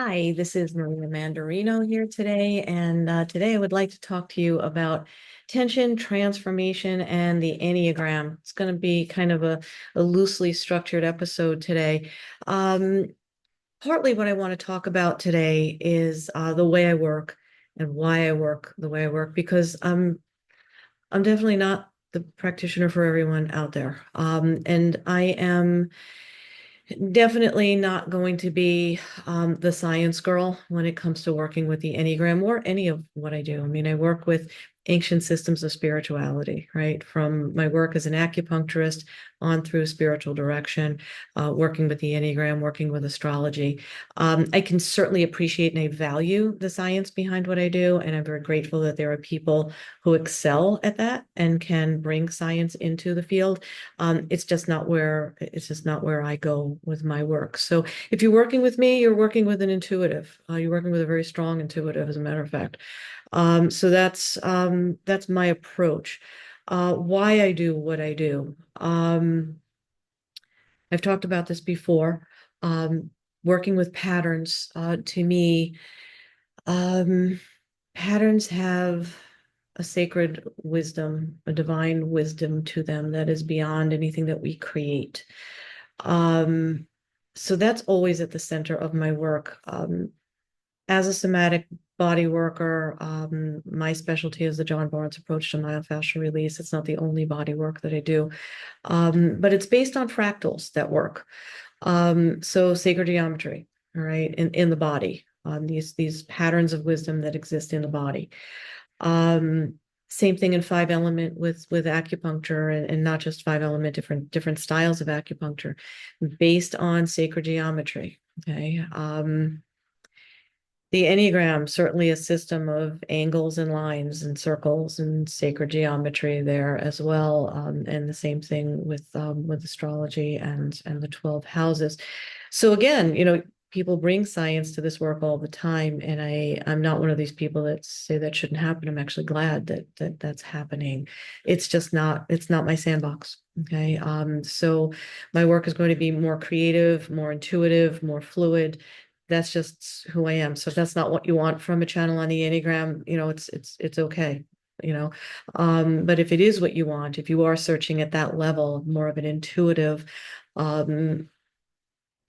Hi, this is Maria Mandarino here today, and today I would like to talk to you about tension, transformation, and the Enneagram. It's going to be kind of a loosely structured episode today. Um, Partly what I want to talk about today is the way I work and why I work the way I work, because I'm definitely not the practitioner for everyone out there. And I am definitely not going to be the science girl when it comes to working with the Enneagram or any of what I do. I mean, I work with ancient systems of spirituality, right? From my work as an acupuncturist on through spiritual direction, working with the Enneagram, working with astrology. I can certainly appreciate and I value the science behind what I do. And I'm very grateful that there are people who excel at that and can bring science into the field. It's just not where I go with my work. So if you're working with me, you're working with an intuitive. You're working with a very strong intuitive, as a matter of fact. So that's my approach. Why I do what I do. I've talked about this before. Working with patterns, to me, um, patterns have a sacred wisdom, a divine wisdom to them that is beyond anything that we create. Um, so that's always at the center of my work. As a somatic body worker, my specialty is the John Barnes approach to myofascial release. It's not the only body work that I do, but it's based on fractals that work. So sacred geometry, all right, in the body, these patterns of wisdom that exist in the body. Um, Same thing in five element with acupuncture and not just five element, different styles of acupuncture based on sacred geometry. Okay. The Enneagram, certainly a system of angles and lines and circles and sacred geometry there as well. And the same thing with astrology and the 12 houses. So again, people bring science to this work all the time, and I'm not one of these people that say that shouldn't happen. I'm actually glad that that's happening. It's not my sandbox. Okay. So my work is going to be more creative, more intuitive, more fluid. That's just who I am. So if that's not what you want from a channel on the Enneagram, it's okay. But if it is what you want, if you are searching at that level, more of an intuitive,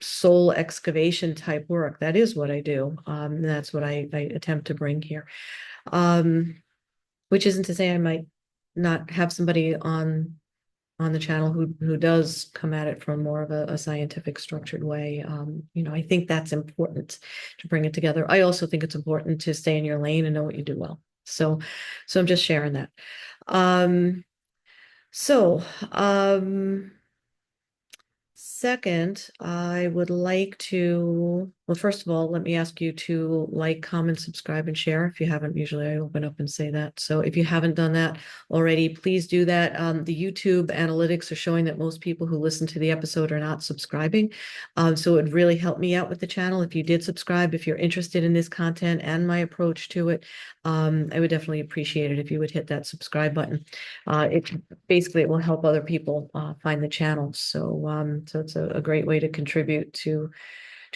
soul excavation type work, that is what I do. That's what I attempt to bring here. Which isn't to say I might not have somebody on the channel who does come at it from more of a scientific structured way. I think that's important to bring it together. I also think it's important to stay in your lane and know what you do well. So I'm just sharing that. Um, so Second, I would like to, well, first of all, let me ask you to like, comment, subscribe, and share. If you haven't, usually I open up and say that. So if you haven't done that already, please do that. The YouTube analytics are showing that most people who listen to the episode are not subscribing. So it would really help me out with the channel if you did subscribe, if you're interested in this content and my approach to it. I would definitely appreciate it if you would hit that subscribe button. It will help other people find the channel. So it's a great way to contribute to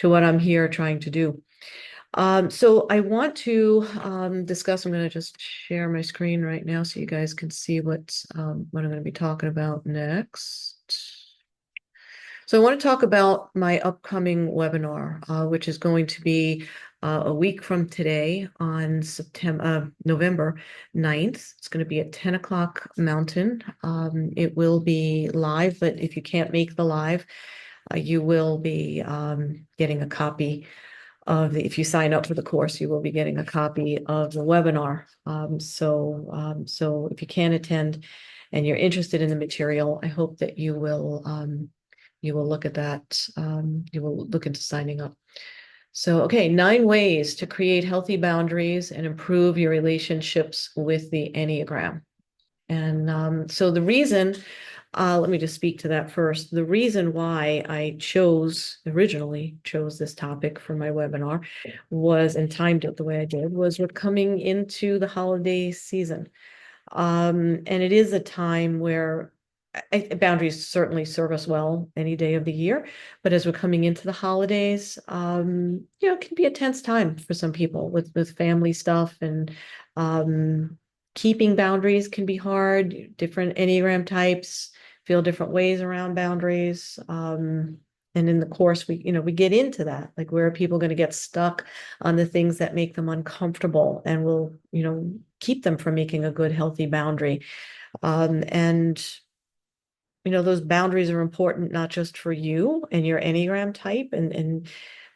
what I'm here trying to do. So I want to discuss. I'm going to just share my screen right now so you guys can see what I'm going to be talking about next. So I want to talk about my upcoming webinar, which is going to be a week from today on November 9th. It's going to be at 10 o'clock Mountain. It will be live, but if you can't make the live, you will be getting a copy if you sign up for the course, you will be getting a copy of the webinar. So if you can attend and you're interested in the material, I hope that you will look at that. You will look into signing up. So, okay, 9 ways to create healthy boundaries and improve your relationships with the Enneagram. And so the reason, let me just speak to that first. The reason why I originally chose this topic for my webinar and timed it the way I did, was we're coming into the holiday season. And it is a time where boundaries certainly serve us well any day of the year, but as we're coming into the holidays, it can be a tense time for some people with family stuff, and keeping boundaries can be hard. Different Enneagram types feel different ways around boundaries. And in the course, we get into that, like, where are people going to get stuck on the things that make them uncomfortable and will, keep them from making a good, healthy boundary. And those boundaries are important not just for you and your Enneagram type, and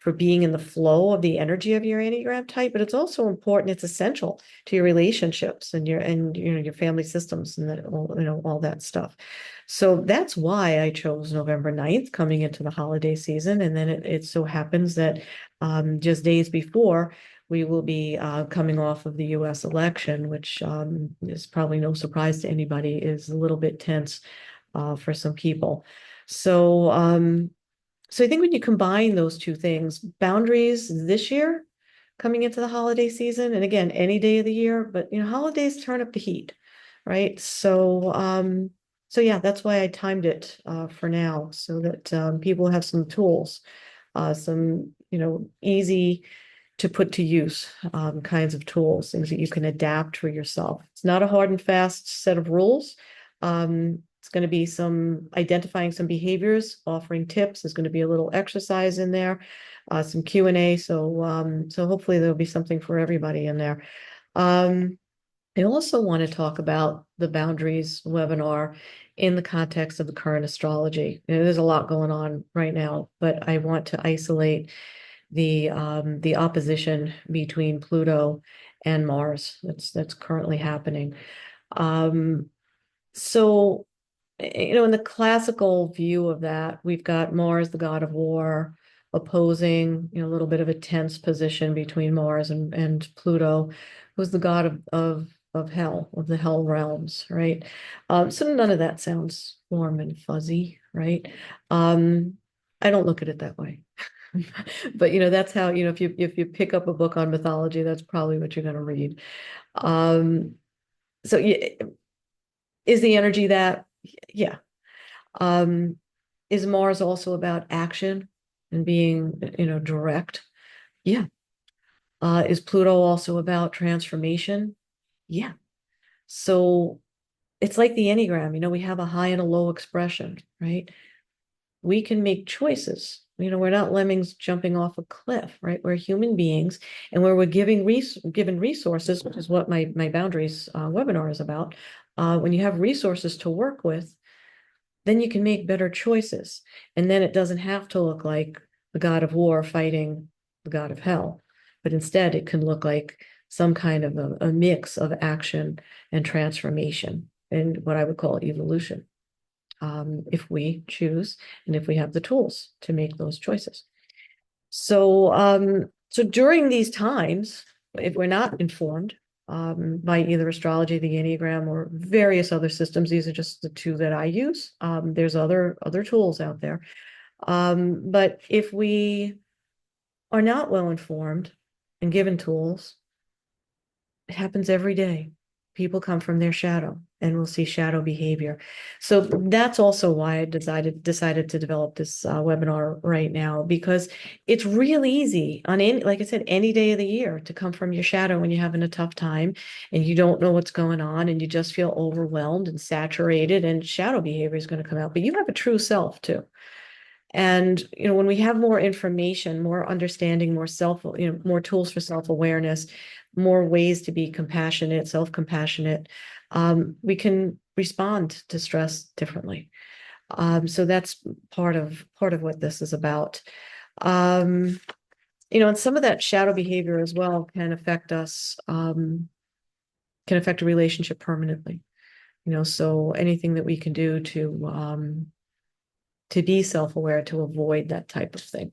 for being in the flow of the energy of your Enneagram type, but it's also important, it's essential to your relationships and your family systems, and that all that stuff. So that's why I chose November 9th coming into the holiday season. And then it so happens that just days before, we will be coming off of the US election, which is probably no surprise to anybody, is a little bit tense for some people. So, so I think when you combine those two things, boundaries this year coming into the holiday season, and again, any day of the year, but holidays turn up the heat, right? So yeah, that's why I timed it for now, so that people have some tools, some easy to put to use kinds of tools, things that you can adapt for yourself. It's not a hard and fast set of rules. It's going to be some identifying some behaviors, offering tips. There's going to be a little exercise in there, some Q&A. So hopefully there'll be something for everybody in there. I also want to talk about the boundaries webinar in the context of the current astrology. There's a lot going on right now, but I want to isolate the opposition between Pluto and Mars that's currently happening. So, in the classical view of that, we've got Mars, the god of war, opposing, a little bit of a tense position between Mars and Pluto, who's the god of hell, of the hell realms, right? So none of that sounds warm and fuzzy, right? I don't look at it that way. But that's how, if you pick up a book on mythology, that's probably what you're going to read. So is the energy that, yeah. Is Mars also about action and being, direct? Yeah. Is Pluto also about transformation? Yeah. So it's like the Enneagram, we have a high and a low expression, right? We can make choices. We're not lemmings jumping off a cliff, right? We're human beings, and where we're given resources, which is what my boundaries webinar is about. When you have resources to work with, then you can make better choices. And then it doesn't have to look like the god of war fighting the god of hell, but instead it can look like some kind of a mix of action and transformation, and what I would call evolution, if we choose and if we have the tools to make those choices. So during these times, if we're not informed by either astrology, the Enneagram, or various other systems, these are just the two that I use. There's other tools out there. But if we are not well informed and given tools, it happens every day. People come from their shadow, and we'll see shadow behavior. So that's also why I decided to develop this webinar right now, because it's really easy on like I said, any day of the year to come from your shadow when you're having a tough time and you don't know what's going on and you just feel overwhelmed and saturated, and shadow behavior is going to come out. But you have a true self too. And, when we have more information, more understanding, more more tools for self-awareness, more ways to be compassionate, self-compassionate, we can respond to stress differently. So that's part of what this is about. And some of that shadow behavior as well can affect us, can affect a relationship permanently. So anything that we can do to be self-aware, to avoid that type of thing.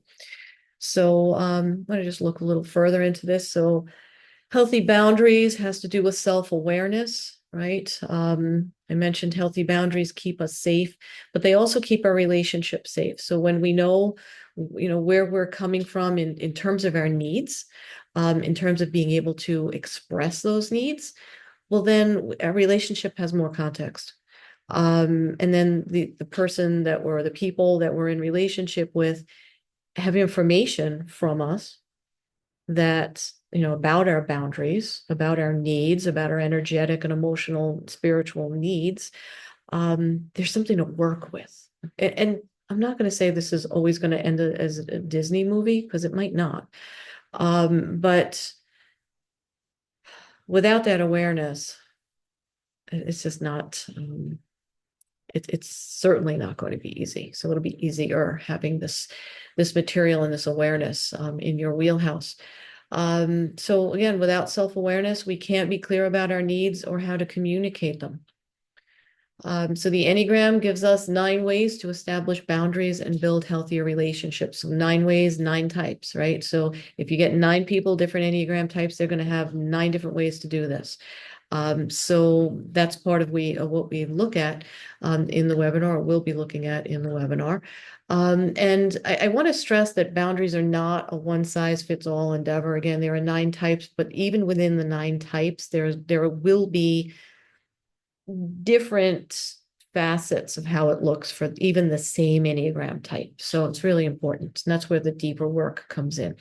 So I'm going to just look a little further into this. So healthy boundaries has to do with self-awareness, right? I mentioned healthy boundaries keep us safe, but they also keep our relationship safe. So when we know, where we're coming from in terms of our needs, in terms of being able to express those needs, well, then our relationship has more context. And then the person that we're, the people that we're in relationship with have information from us that, about our boundaries, about our needs, about our energetic and emotional, spiritual needs. There's something to work with. And I'm not going to say this is always going to end as a Disney movie, because it might not. But without that awareness, it's just not, it's certainly not going to be easy. So it'll be easier having this material and this awareness in your wheelhouse. So again, without self-awareness, we can't be clear about our needs or how to communicate them. So the Enneagram gives us 9 ways to establish boundaries and build healthier relationships. So 9 ways, 9 types, right? So if you get 9 people, different Enneagram types, they're going to have 9 different ways to do this. So that's part of what we look at in the webinar, or we'll be looking at in the webinar. And I want to stress that boundaries are not a one-size-fits-all endeavor. Again, there are 9 types, but even within the 9 types, there will be different facets of how it looks for even the same Enneagram type. So it's really important. And that's where the deeper work comes in.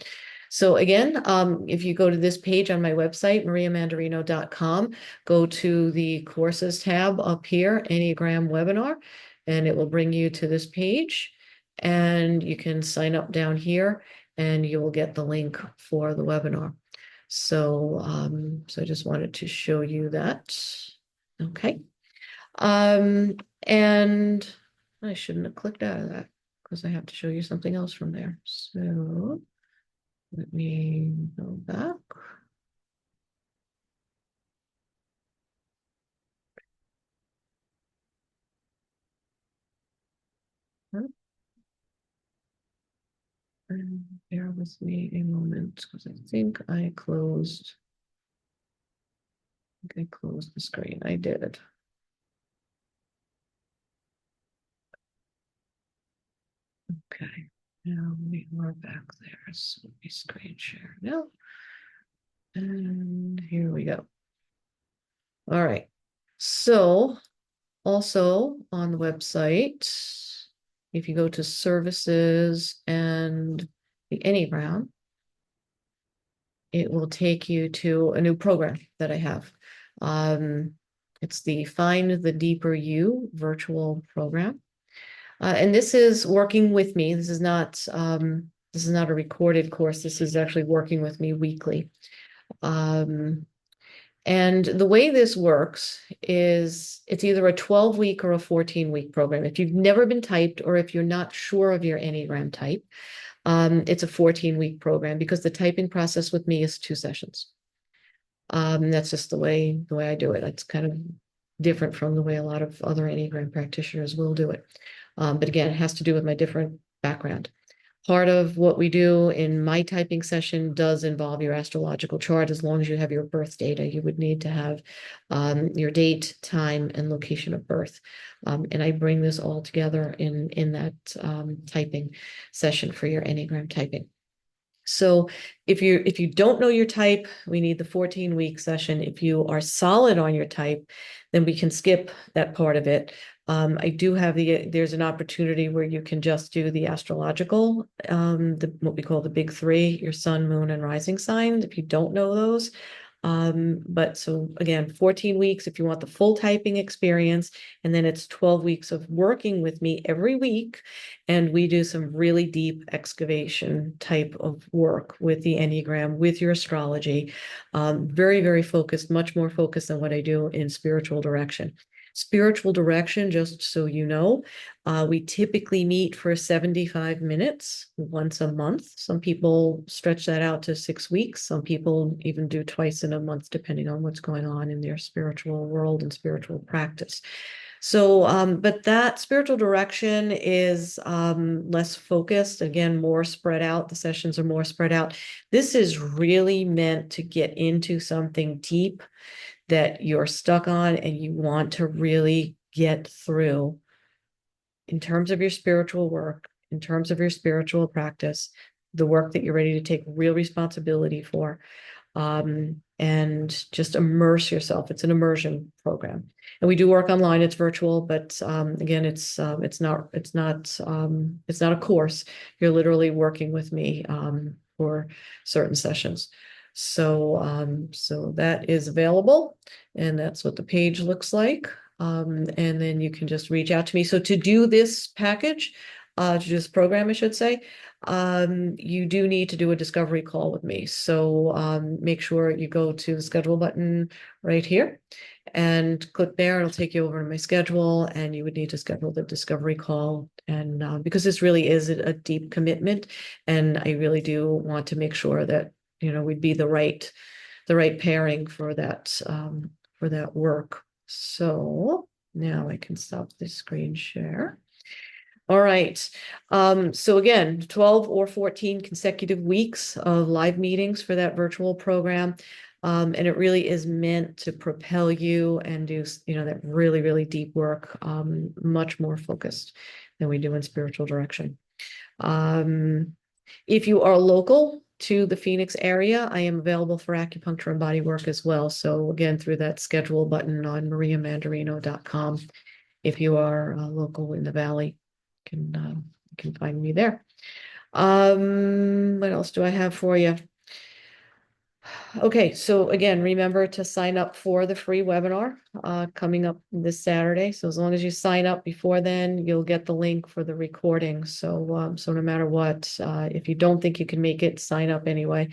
So again, if you go to this page on my website, mariamandarino.com, go to the courses tab up here, Enneagram webinar, and it will bring you to this page. And you can sign up down here and you will get the link for the webinar. So, so I just wanted to show you that. Okay. And I shouldn't have clicked out of that because I have to show you something else from there. So let me go back. And bear with me a moment because I think I closed the screen. I did. Okay, now we are back there. So let me screen share now. And here we go. All right. So also on the website, if you go to services and the Enneagram, it will take you to a new program that I have. It's the Find the Deeper You virtual program. And this is working with me. This is not a recorded course. This is actually working with me weekly. And the way this works is it's either a 12-week or a 14-week program. If you've never been typed or if you're not sure of your Enneagram type, it's a 14-week program because the typing process with me is 2 sessions. That's just the way I do it. It's kind of different from the way a lot of other Enneagram practitioners will do it. But again, it has to do with my different background. Part of what we do in my typing session does involve your astrological chart. As long as you have your birth data, you would need to have your date, time, and location of birth. And I bring this all together in that typing session for your Enneagram typing. So if you don't know your type, we need the 14-week session. If you are solid on your type, then we can skip that part of it. I do have there's an opportunity where you can just do the astrological, what we call the big 3, your sun, moon, and rising signs, if you don't know those. But so again, 14 weeks if you want the full typing experience, and then it's 12 weeks of working with me every week. And we do some really deep excavation type of work with the Enneagram, with your astrology. Very, very focused, much more focused than what I do in spiritual direction. Spiritual direction, just so you know, we typically meet for 75 minutes once a month. Some people stretch that out to 6 weeks. Some people even do twice in a month, depending on what's going on in their spiritual world and spiritual practice. So, but that spiritual direction is less focused, again, more spread out. The sessions are more spread out. This is really meant to get into something deep that you're stuck on and you want to really get through in terms of your spiritual work, in terms of your spiritual practice, the work that you're ready to take real responsibility for. and just immerse yourself. It's an immersion program. And we do work online. It's virtual, but again, it's not a course. You're literally working with me for certain sessions. So that is available, and that's what the page looks like. And then you can just reach out to me. So to do this package, to do this program, I should say, you do need to do a discovery call with me. So make sure you go to the schedule button right here and click there. It'll take you over to my schedule, and you would need to schedule the discovery call. And because this really is a deep commitment, and I really do want to make sure that we'd be the right pairing for that work. So now I can stop the screen share. All right. So again, 12 or 14 consecutive weeks of live meetings for that virtual program. And it really is meant to propel you and do, that really, really deep work, much more focused than we do in spiritual direction. If you are local to the Phoenix area, I am available for acupuncture and body work as well. So again, through that schedule button on mariamandarino.com, if you are local in the Valley, you can find me there. What else do I have for you? Okay, so again, remember to sign up for the free webinar coming up this Saturday. So as long as you sign up before then, you'll get the link for the recording. So no matter what, if you don't think you can make it, sign up anyway.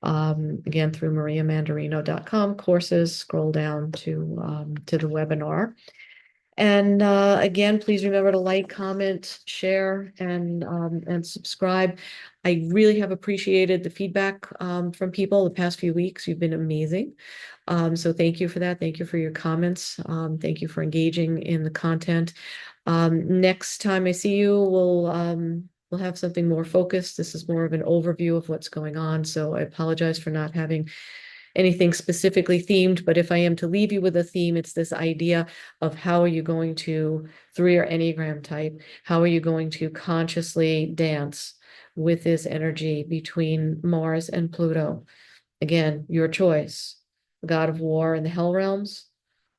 Again, through mariamandarino.com courses, scroll down to the webinar. And again, please remember to like, comment, share, and subscribe. I really have appreciated the feedback from people the past few weeks. You've been amazing. So thank you for that. Thank you for your comments. Thank you for engaging in the content. Next time I see you, we'll have something more focused. This is more of an overview of what's going on. So I apologize for not having anything specifically themed, but if I am to leave you with a theme, it's this idea of how are you going to, through your Enneagram type, how are you going to consciously dance with this energy between Mars and Pluto? Again, your choice, the god of war and the hell realms,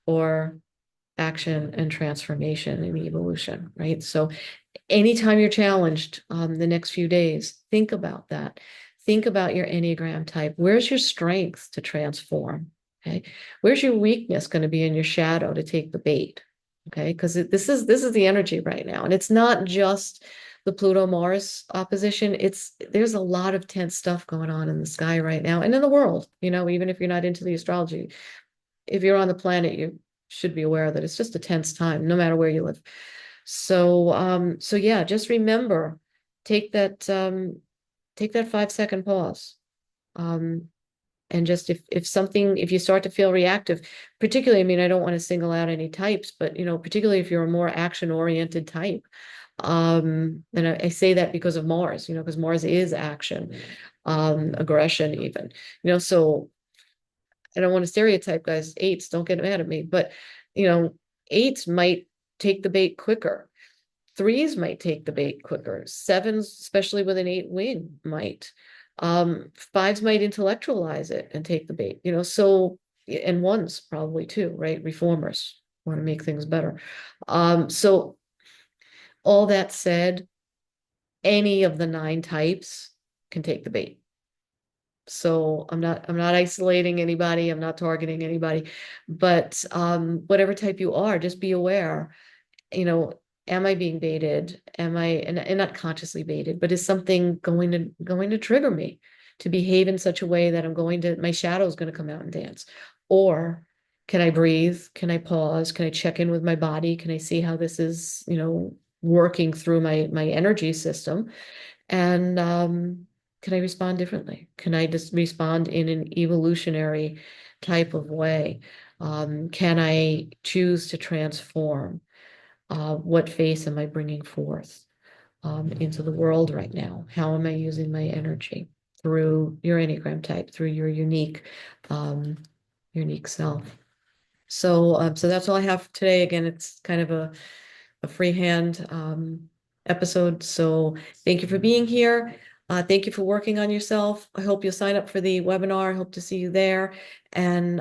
or action and transformation and evolution, right? So anytime you're challenged the next few days, think about that. Think about your Enneagram type. Where's your strength to transform? Okay. Where's your weakness going to be in your shadow to take the bait? Okay. Because this is the energy right now. And it's not just the Pluto-Mars opposition. There's a lot of tense stuff going on in the sky right now and in the world, even if you're not into the astrology. If you're on the planet, you should be aware that it's just a tense time, no matter where you live. So yeah, just remember, take that 5-second pause. And just if you start to feel reactive, particularly, I mean, I don't want to single out any types, but particularly if you're a more action-oriented type. And I say that because of Mars, because Mars is action, aggression even, so I don't want to stereotype guys, 8s, don't get mad at me, but 8s might take the bait quicker. 3s might take the bait quicker. 7s, especially with an 8 wing, might. 5s might intellectualize it and take the bait, so, and 1s probably too, right? Reformers want to make things better. So all that said, any of the 9 types can take the bait. So I'm not isolating anybody. I'm not targeting anybody, but whatever type you are, just be aware, am I being baited? Am I, and not consciously baited, but is something going to trigger me to behave in such a way that my shadow is going to come out and dance? Or can I breathe? Can I pause? Can I check in with my body? Can I see how this is, working through my energy system? And can I respond differently? Can I just respond in an evolutionary type of way? Can I choose to transform? What face am I bringing forth into the world right now? How am I using my energy through your Enneagram type, through your unique self? So that's all I have today. Again, it's kind of a freehand episode. So thank you for being here. Thank you for working on yourself. I hope you'll sign up for the webinar. I hope to see you there, and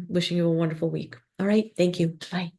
wishing you a wonderful week. All right. Thank you. Bye.